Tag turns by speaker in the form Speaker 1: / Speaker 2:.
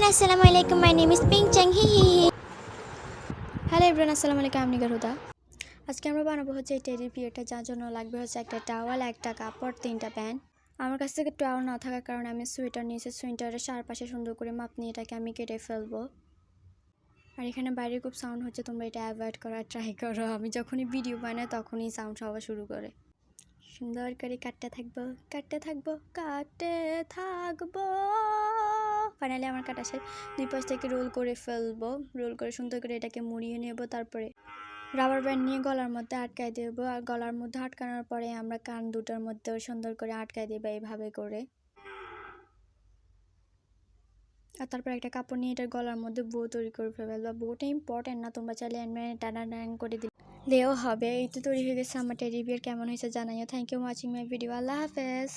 Speaker 1: আসসালামু আলাইকুম, my name is Ping Chang হি হি হি। হ্যালো এভরিওয়ান, আসসালামু আলাইকুম, আমি হুদা। আজকে আমরা বানাবো হচ্ছে এই টেডি বিয়ারটা, যার জন্য লাগবে হচ্ছে একটা টাওয়াল, একটা কাপড়, 3টা প্যান্ট। আমার কাছ থেকে টাওয়াল না থাকার কারণে আমি সোয়েটার নিয়েছি। সোয়েটারের চারপাশে সুন্দর করে মাপ নিয়ে এটাকে আমি কেটে ফেলবো। আর এখানে বাইরে খুব সাউন্ড হচ্ছে, তোমরা এটা অ্যাভয়েড করার ট্রাই করো। আমি যখনই ভিডিও বানাই তখনই সাউন্ড হওয়া শুরু করে। সুন্দর করে কাটতে থাকবো, কাটতে থাকবো, কাটতে থাকবো। ফাইনালি আমার কাটা শেষ। দুই পাশ থেকে রোল করে ফেলবো। রোল করে সুন্দর করে এটাকে মুড়িয়ে নেব। তারপরে রাবার ব্যান্ড নিয়ে গলার মধ্যে আটকায় দেবো। আর গলার মধ্যে আটকানোর পরে আমরা কান দুটোর মধ্যেও সুন্দর করে আটকায় দেবো এইভাবে করে। আর তারপর একটা কাপড় নিয়ে এটার গলার মধ্যে বো তৈরি করে ফেলবো। বোটা ইম্পর্টেন্ট না, তোমরা চাইলে টানা করে দিলেও হবে। এই তো তৈরি হয়ে গেছে আমার টেডি বিয়ার। কেমন হয়েছে জানাইও। Thank you watching my video. আল্লাহ হাফেজ।